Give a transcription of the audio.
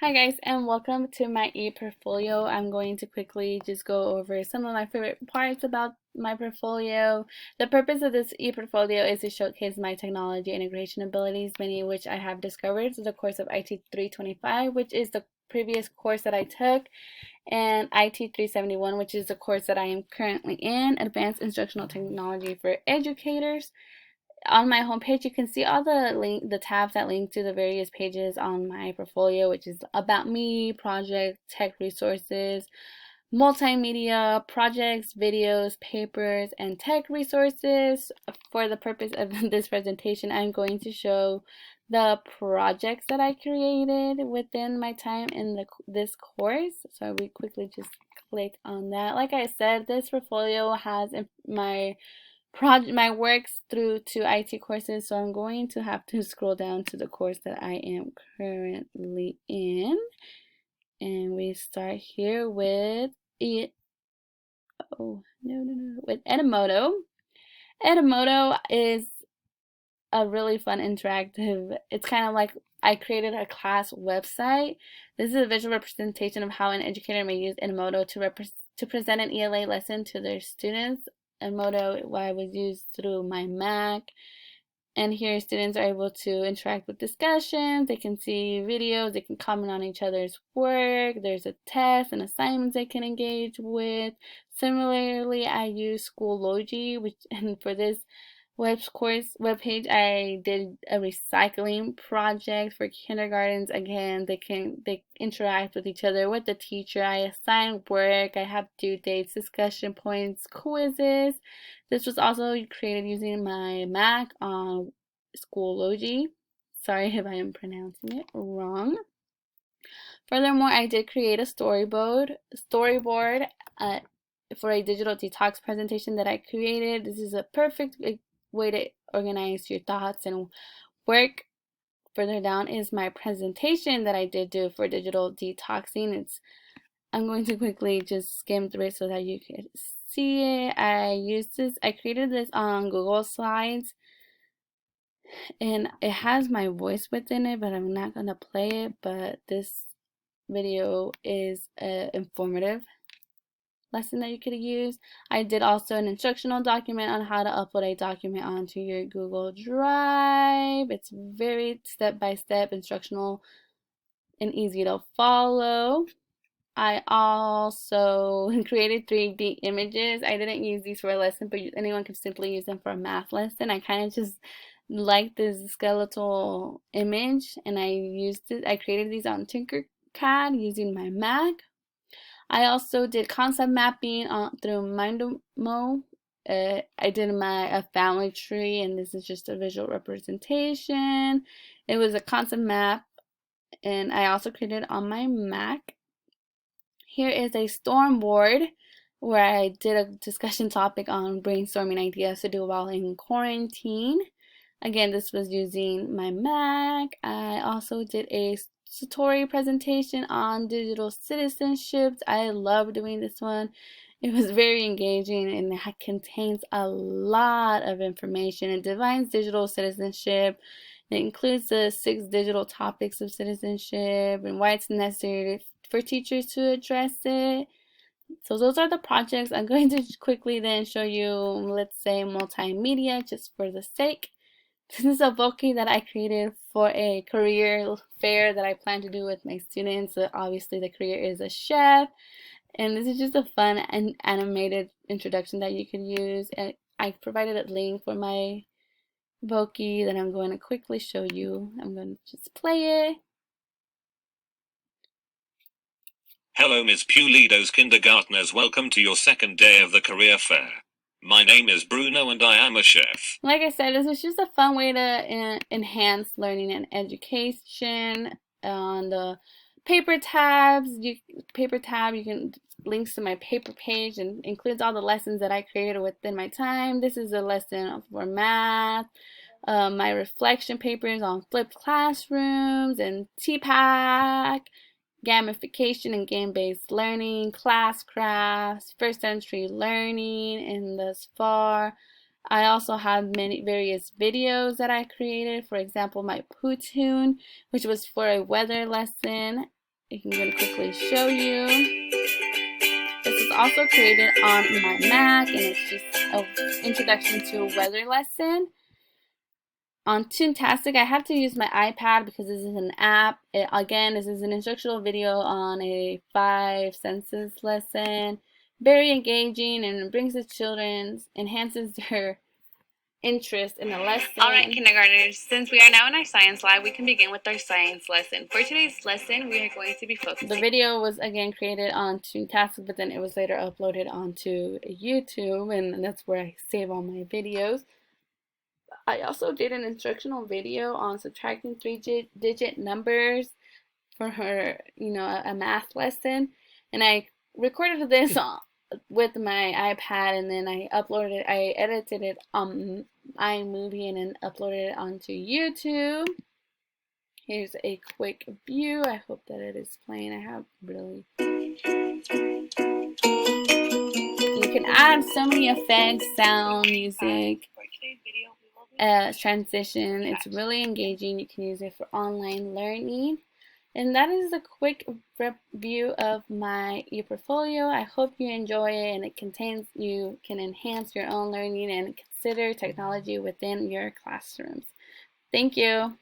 Hi guys, and welcome to my e-portfolio. I'm going to quickly just go over some of my favorite parts about my portfolio. The purpose of this e-portfolio is to showcase my technology integration abilities, many of which I have discovered through the course of IT 325, which is the previous course that I took, and IT 371, which is the course that I am currently in, Advanced Instructional Technology for Educators. On my homepage, you can see all the tabs that link to the various pages on my portfolio, which is about me, project, tech resources, multimedia, projects, videos, papers, and tech resources. For the purpose of this presentation, I'm going to show the projects that I created within my time in this course. So we quickly just click on that. Like I said, this portfolio has my works through to IT courses, so I'm going to have to scroll down to the course that I am currently in, and we start here with with Edmodo. Edmodo is a really fun interactive. It's kind of like I created a class website. This is a visual representation of how an educator may use Edmodo to present an ELA lesson to their students. Edmodo was used through my Mac. And here students are able to interact with discussions, they can see videos, they can comment on each other's work, there's a test and assignments they can engage with. Similarly, I use Schoology, and for this webpage I did a recycling project for kindergartens. Again, they interact with each other, with the teacher. I assign work, I have due dates, discussion points, quizzes. This was also created using my Mac on Schoology. Sorry if I am pronouncing it wrong. Furthermore, I did create a storyboard for a digital detox presentation that I created. This is a perfect way to organize your thoughts and work. Further down is my presentation that I did do for digital detoxing. I'm going to quickly just skim through it so that you can see it. I created this on Google Slides, and it has my voice within it, but I'm not going to play it. But this video is informative lesson that you could use. I did also an instructional document on how to upload a document onto your Google Drive. It's very step-by-step instructional and easy to follow. I also created 3D images. I didn't use these for a lesson, but anyone can simply use them for a math lesson. I kind of just liked this skeletal image, and I created these on Tinkercad using my Mac. I also did concept mapping through Mindomo. I did a family tree, and this is just a visual representation. It was a concept map, and I also created it on my Mac. Here is a storm board where I did a discussion topic on brainstorming ideas to do while in quarantine. Again, this was using my Mac. I also did a Satori presentation on digital citizenships. I love doing this one. It was very engaging and it contains a lot of information. It defines digital citizenship. It includes the 6 digital topics of citizenship and why it's necessary for teachers to address it. So those are the projects. I'm going to quickly then show you, let's say, multimedia, just for the sake. This is a Voki that I created for a career fair that I plan to do with my students. So obviously the career is a chef, and this is just a fun and animated introduction that you can use. And I provided a link for my Voki that I'm going to quickly show you. I'm going to just play it. Hello Ms. Pulido's kindergartners, welcome to your second day of the career fair. My name is Bruno and I am a chef. Like I said, this is just a fun way to enhance learning and education. On the paper tab, you can links to my paper page and includes all the lessons that I created within my time. This is a lesson for math. My reflection papers on flipped classrooms and TPAC, gamification and game-based learning, class crafts, first century learning, and thus far. I also have many various videos that I created. For example, my Pootoon, which was for a weather lesson. I'm going to quickly show you. This is also created on my Mac, and it's just an introduction to a weather lesson. On Toontastic, I have to use my iPad because this is an app. Again, this is an instructional video on a 5 senses lesson. Very engaging, and it brings the children, enhances their interest in the lesson. All right, kindergartners, since we are now in our science lab, we can begin with our science lesson. For today's lesson, we are going to be focusing. The video was again created on Toontastic, but then it was later uploaded onto YouTube, and that's where I save all my videos. I also did an instructional video on subtracting 3-digit numbers for her, a math lesson, and I recorded this with my iPad, and then I edited it on iMovie and then uploaded it onto YouTube. Here's a quick view. I hope that it is playing. I have really... You can add so many effects, sound, music, transition. It's really engaging. You can use it for online learning. And that is a quick review of my ePortfolio. I hope you enjoy it, and it contains, you can enhance your own learning and consider technology within your classrooms. Thank you.